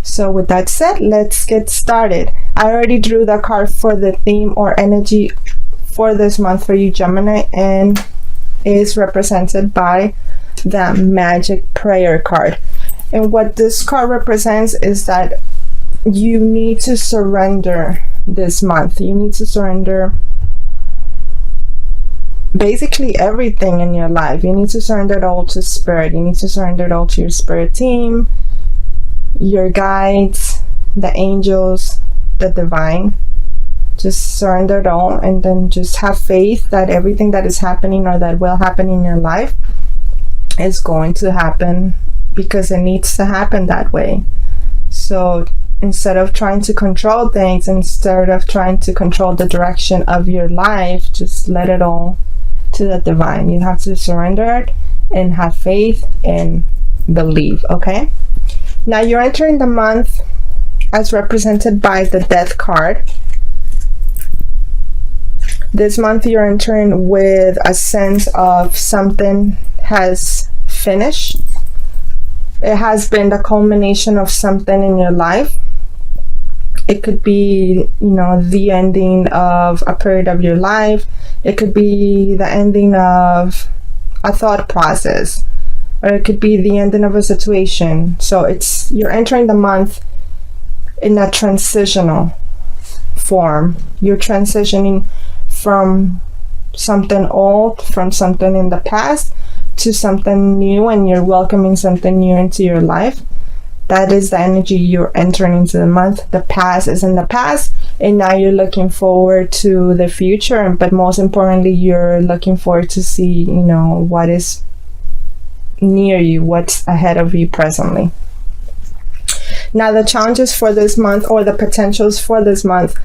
So with that said, let's get started. I already drew the card for the theme or energy for this month for you, Gemini, and is represented by the Magic Prayer card. And what this card represents is that you need to surrender this month. You need to surrender basically everything in your life. You need to surrender it all to spirit. You need to surrender it all to your spirit team, your guides, the angels, the divine. Just surrender it all, and then just have faith that everything that is happening or that will happen in your life is going to happen because it needs to happen that way. So instead of trying to control things, instead of trying to control the direction of your life, just let it all to the divine. You have to surrender it and have faith and believe. Okay, now you're entering the month as represented by the Death card. This month you're entering with a sense of something has finished. It has been the culmination of something in your life. It could be, the ending of a period of your life. It could be the ending of a thought process, or it could be the ending of a situation. So you're entering the month in a transitional form. You're transitioning from something old, from something in the past, to something new, and you're welcoming something new into your life. That is the energy you're entering into the month. The past is in the past, and now you're looking forward to the future. But most importantly, you're looking forward to see, what is near you, what's ahead of you presently. Now, the challenges for this month, or the potentials for this month,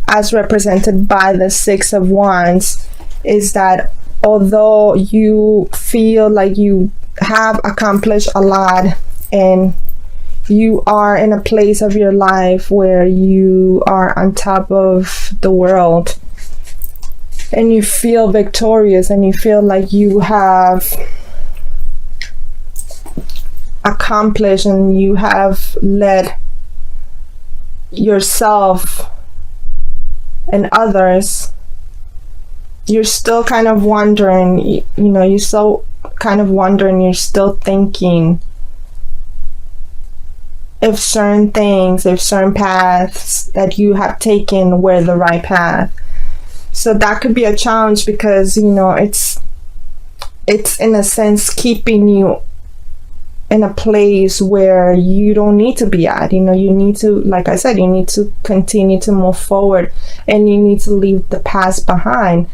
as represented by the Six of Wands, is that although you feel like you have accomplished a lot and you are in a place of your life where you are on top of the world and you feel victorious and you feel like you have accomplished and you have led yourself and others, you're still kind of wondering, you're still thinking if certain things, if certain paths that you have taken were the right path. So that could be a challenge because, it's in a sense keeping you in a place where you don't need to be at. You need to, like I said, you need to continue to move forward, and you need to leave the past behind.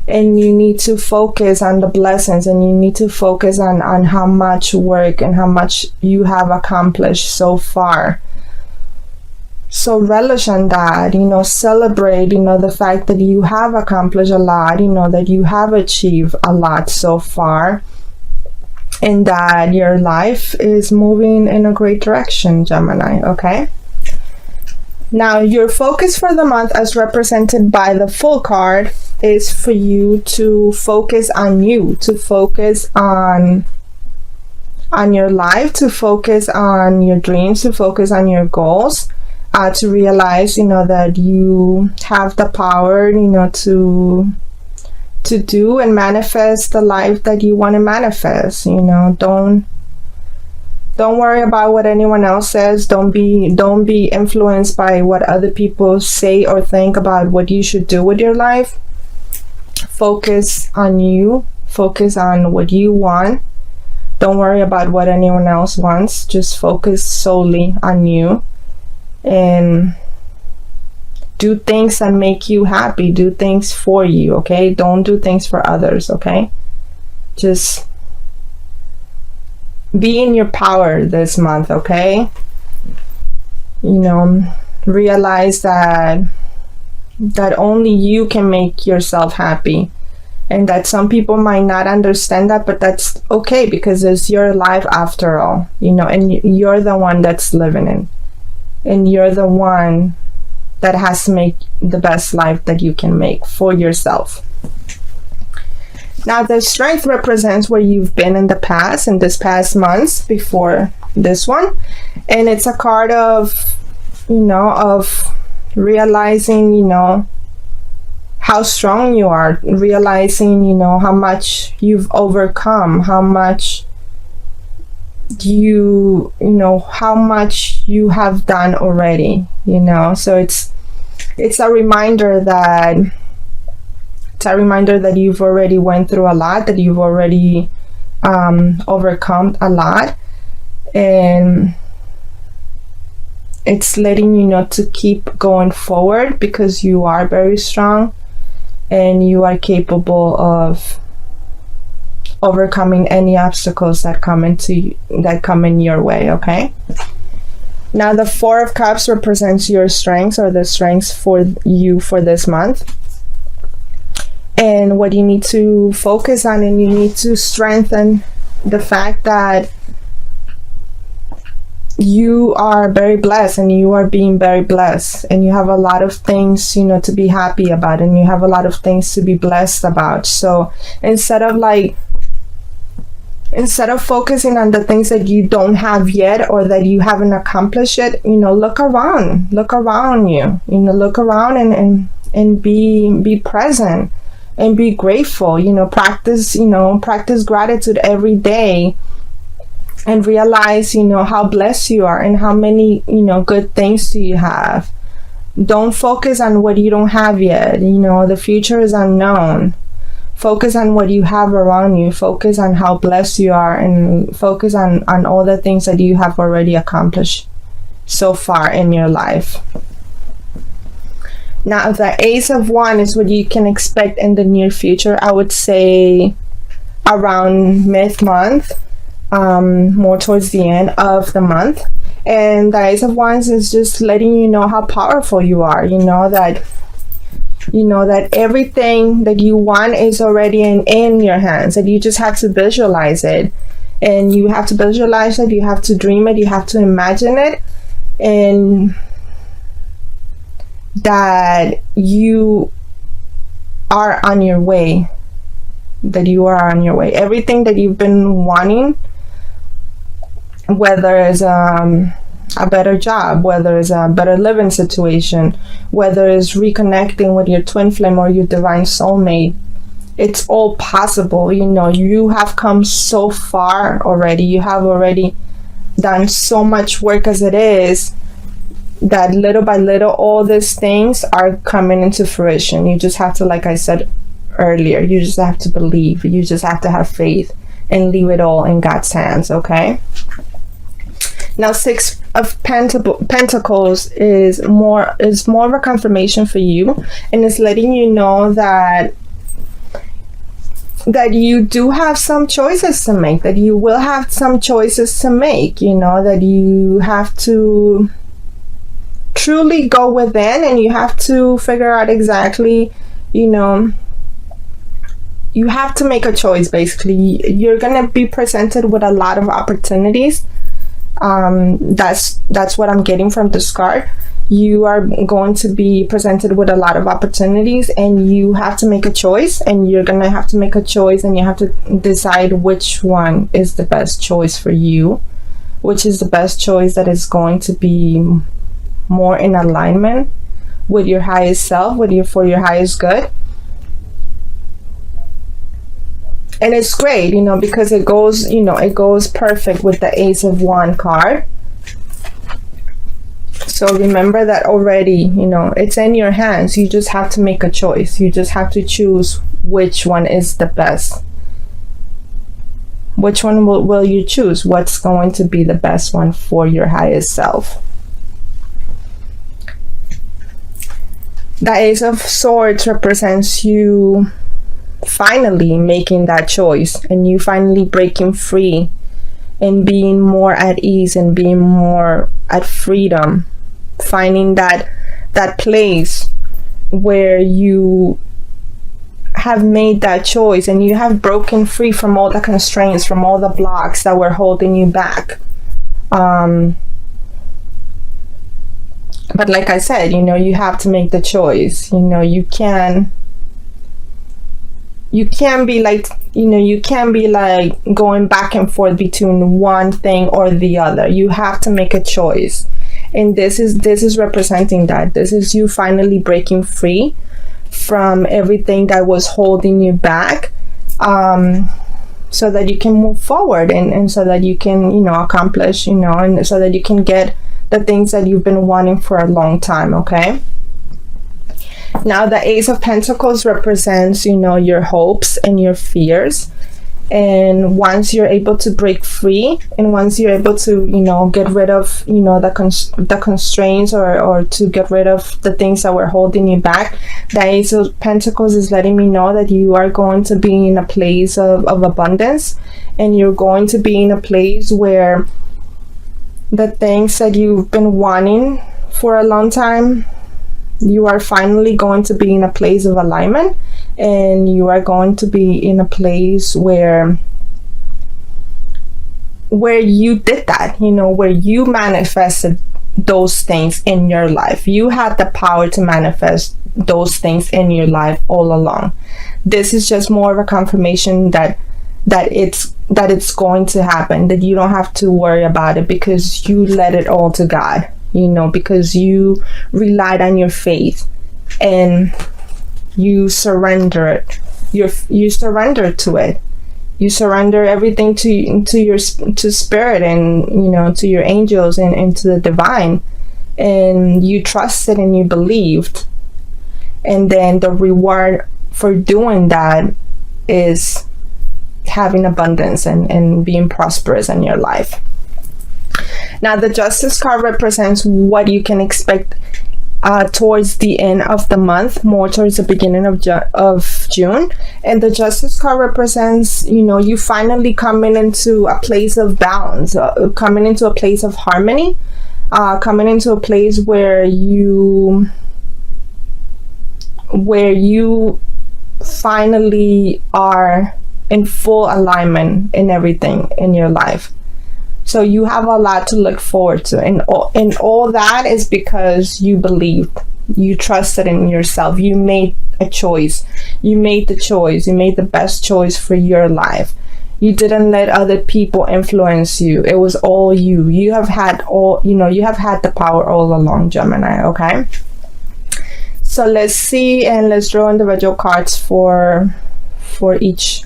And you need to focus on the blessings, and you need to focus on how much work and how much you have accomplished so far. So relish on that, celebrate, the fact that you have accomplished a lot, that you have achieved a lot so far, and that your life is moving in a great direction, Gemini, okay? Now, your focus for the month, as represented by the Fool card, is for you to focus on you, to focus on your life, to focus on your dreams, to focus on your goals, to realize, that you have the power, to do and manifest the life that you want to manifest. Don't worry about what anyone else says. Don't be influenced by what other people say or think about what you should do with your life. Focus on you. Focus on what you want. Don't worry about what anyone else wants. Just focus solely on you. And do things that make you happy. Do things for you, okay? Don't do things for others, okay? Just be in your power this month, okay? Realize that only you can make yourself happy, and that some people might not understand that, but that's okay because it's your life after all, and you're the one that's living in, and you're the one that has to make the best life that you can make for yourself. Now, the Strength represents where you've been in the past, in this past months before this one. And it's a card of, of realizing, how strong you are, realizing, how much you've overcome, how much how much you have done already, so it's a reminder that you've already went through a lot, that you've already overcome a lot, and it's letting you know to keep going forward, because you are very strong and you are capable of overcoming any obstacles that come in your way. Okay, now the Four of Cups represents your strengths, or the strengths for you for this month, and what you need to focus on, and you need to strengthen the fact that you are very blessed, and you are being very blessed, and you have a lot of things to be happy about, and you have a lot of things to be blessed about. So instead of focusing on the things that you don't have yet, or that you haven't accomplished yet, look around you, look around and be present and be grateful. Practice gratitude every day, and realize how blessed you are, and how many good things do you have. Don't focus on what you don't have yet. The future is unknown. Focus on what you have around you. Focus on how blessed you are, and focus on all the things that you have already accomplished so far in your life. Now, the Ace of Wands is what you can expect in the near future. I would say around mid-month, more towards the end of the month. And the Ace of Wands is just letting you know how powerful you are. That everything that you want is already in your hands, and you just have to visualize it. And you have to visualize it, you have to dream it, you have to imagine it, and that you are on your way. Everything that you've been wanting, whether it's a better job, whether it's a better living situation, whether it's reconnecting with your twin flame or your divine soulmate, it's all possible. You have come so far already. You have already done so much work as it is, that little by little all these things are coming into fruition. You just have to, like I said earlier, you just have to believe. You just have to have faith and leave it all in God's hands. Okay, now Six of Pentacles is more of a confirmation for you, and it's letting you know that you do have some choices to make, that you will have some choices to make, that you have to truly go within, and you have to figure out exactly, you have to make a choice. Basically, you're gonna be presented with a lot of opportunities. That's what I'm getting from this card. You are going to be presented with a lot of opportunities, and you have to make a choice, and you're gonna have to make a choice, and you have to decide which one is the best choice for you, which is the best choice that is going to be more in alignment with your highest self, for your highest good. And it's great, because it goes perfect with the Ace of Wands card. So remember that already, it's in your hands. You just have to make a choice. You just have to choose which one is the best. Which one will you choose? What's going to be the best one for your highest self? The Ace of Swords represents you finally making that choice, and you finally breaking free and being more at ease and being more at freedom, finding that place where you have made that choice and you have broken free from all the constraints, from all the blocks that were holding you back. But like I said, you have to make the choice. You you can't be like, you can't be like going back and forth between one thing or the other. You have to make a choice. And this is representing that. This is you finally breaking free from everything that was holding you back, so that you can move forward, and so that you can, accomplish, and so that you can get the things that you've been wanting for a long time, okay? Now, the Ace of Pentacles represents, your hopes and your fears. And once you're able to break free, and once you're able to, get rid of, the constraints, or to get rid of the things that were holding you back, the Ace of Pentacles is letting me know that you are going to be in a place of abundance, and you're going to be in a place where the things that you've been wanting for a long time, you are finally going to be in a place of alignment, and you are going to be in a place where you did that, where you manifested those things in your life. You had the power to manifest those things in your life all along. This is just more of a confirmation that it's going to happen, that you don't have to worry about it, because you let it all to God, because you relied on your faith, and you surrender it. You surrender to it. You surrender everything to spirit, and to your angels, and to the divine, and you trusted and you believed. And then the reward for doing that is having abundance and being prosperous in your life. Now, the Justice card represents what you can expect towards the end of the month, more towards the beginning of June. And the Justice card represents, you finally coming into a place of balance, coming into a place of harmony, coming into a place where you finally are in full alignment in everything in your life. So you have a lot to look forward to, and all that is because you believed, you trusted in yourself, you made a choice, you made the best choice for your life. You didn't let other people influence you. It was all you. You have had the power all along, Gemini, okay? So let's see, and let's draw individual cards for each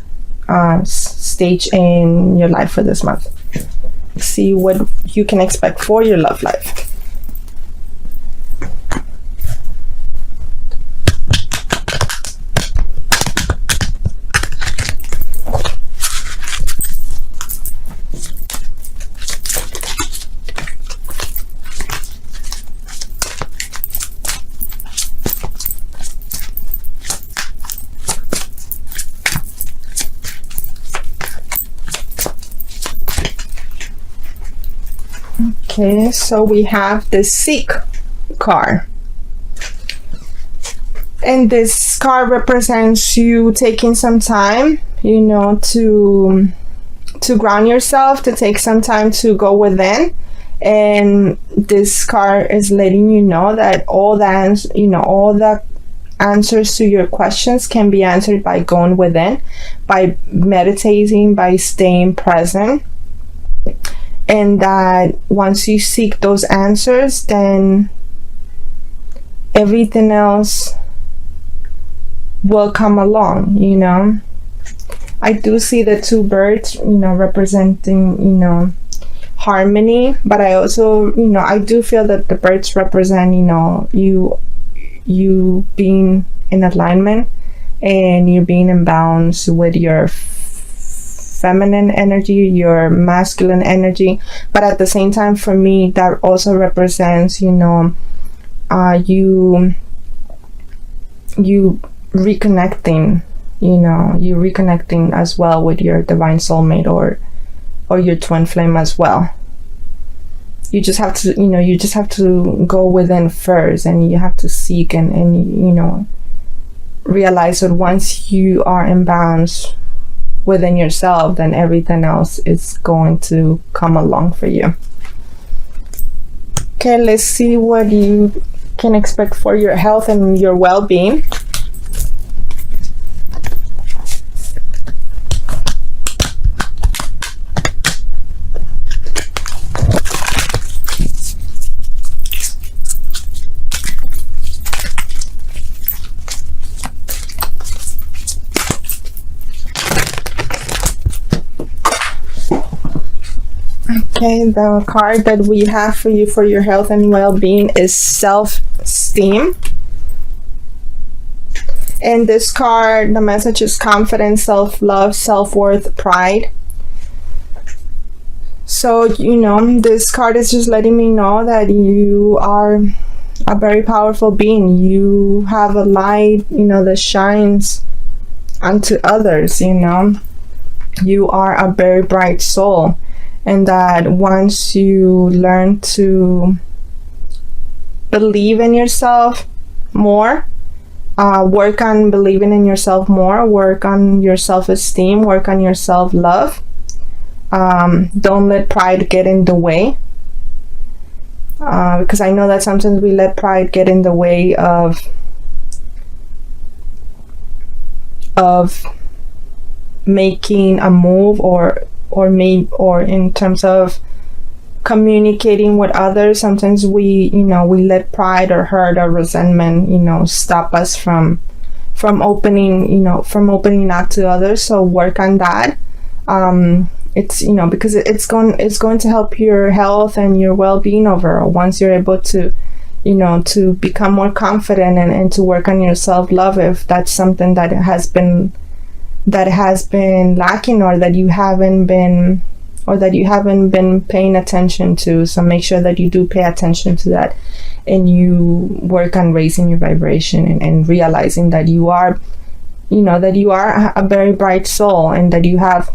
stage in your life for this month. See what you can expect for your love life. Okay, so we have the Seek card. And this card represents you taking some time, to ground yourself, to take some time to go within. And this card is letting you know that all the answers to your questions can be answered by going within, by meditating, by staying present. And that once you seek those answers, then everything else will come along, I do see the two birds, representing, harmony, but I also, I do feel that the birds represent, you being in alignment, and you being in balance with your feminine energy, your masculine energy. But at the same time, for me, that also represents, you reconnecting, you reconnecting as well with your divine soulmate, or your twin flame as well. You just have to, go within first, and you have to seek and realize that once you are in balance within yourself, then everything else is going to come along for you. Okay, let's see what you can expect for your health and your well-being. Okay, the card that we have for you for your health and well-being is self-esteem. And this card, the message is confidence, self-love, self-worth, pride. So, this card is just letting me know that you are a very powerful being. You have a light, that shines onto others, You are a very bright soul. And that once you learn to believe in yourself more, work on believing in yourself more, work on your self-esteem, work on your self-love. Don't let pride get in the way. Because I know that sometimes we let pride get in the way of making a move or in terms of communicating with others. Sometimes we let pride or hurt or resentment stop us from opening up to others. So work on that. It's because it's going to help your health and your well-being overall once you're able to to become more confident and to work on your self-love, if that's something that has been lacking or that you haven't been paying attention to. So make sure that you do pay attention to that and you work on raising your vibration and realizing that you are a very bright soul and that you have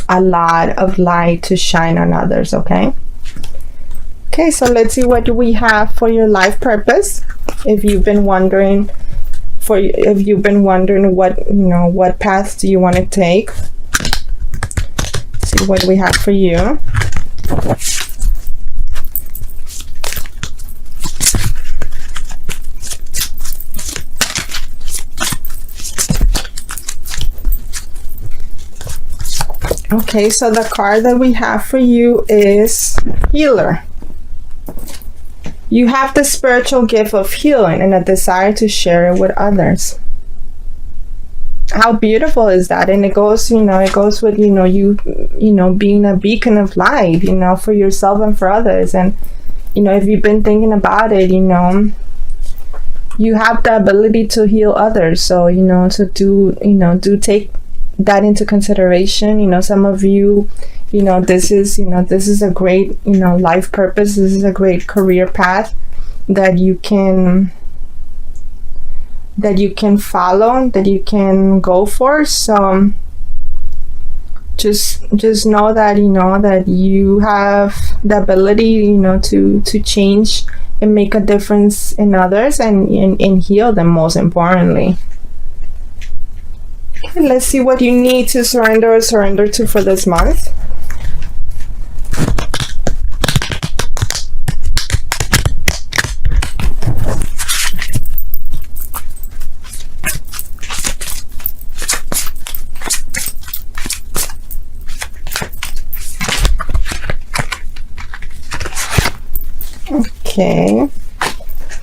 a lot of light to shine on others. Okay, so let's see what we have for your life purpose. If you've been wondering what path do you want to take, see what we have for you. Okay, so the card that we have for you is Healer. You have the spiritual gift of healing and a desire to share it with others. How beautiful is that? And it goes with you being a beacon of light, for yourself and for others. And if you've been thinking about it, you have the ability to heal others. So do take that into consideration. Some of you, this is a great life purpose. This is a great career path that you can follow, that you can go for. So just know that that you have the ability to change and make a difference in others and heal them, most importantly. Okay, let's see what you need to surrender to for this month. Okay,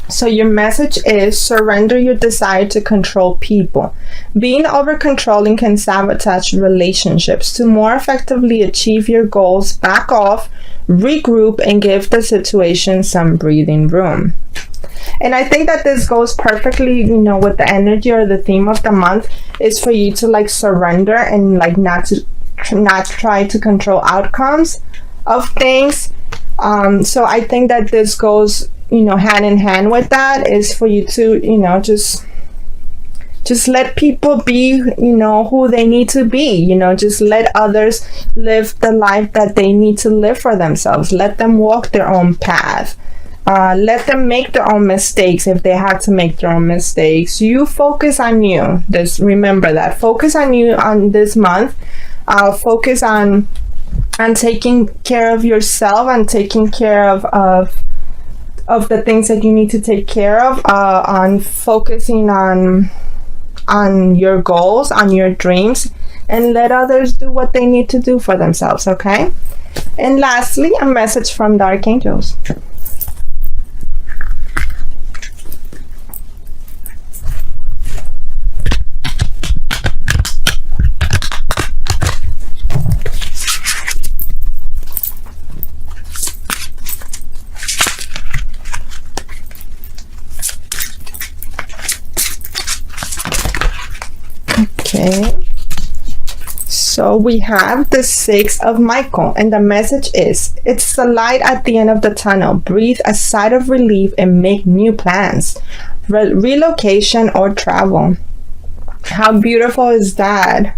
so your message is surrender your desire to control people. Being over-controlling can sabotage relationships. To more effectively achieve your goals, back off, regroup, and give the situation some breathing room. And I think that this goes perfectly, with the energy or the theme of the month is for you to surrender and not try to control outcomes of things. So I think that this goes, hand in hand with that, is for you to, just let people be, who they need to be, just let others live the life that they need to live for themselves. Let them walk their own path. Let them make their own mistakes if they have to make their own mistakes. You focus on you. Just remember that. Focus on you on this month. Focus on taking care of yourself and taking care of the things that you need to take care of, on focusing on your goals, on your dreams, and let others do what they need to do for themselves. Okay, and lastly, a message from the archangels. Okay. So we have the 6 of Michael, and the message is, it's the light at the end of the tunnel. Breathe a sigh of relief and make new plans. Relocation or travel. How beautiful is that?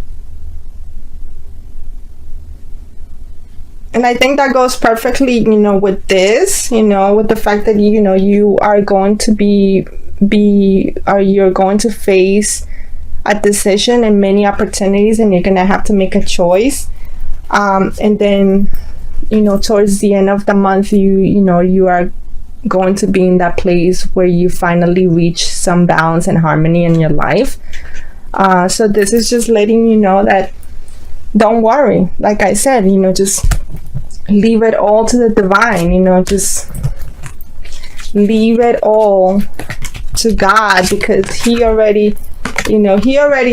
And I think that goes perfectly, with this, with the fact that, you are going to you're going to face a decision and many opportunities, and you're going to have to make a choice. And then, towards the end of the month, you are going to be in that place where you finally reach some balance and harmony in your life. So this is just letting you know that don't worry. Like I said, just leave it all to the divine, just leave it all to God, because he already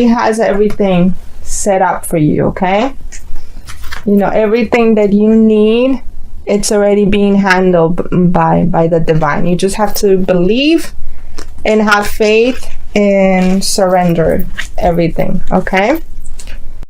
has everything set up for you, okay? Everything that you need, it's already being handled by the divine. You just have to believe and have faith and surrender everything, okay?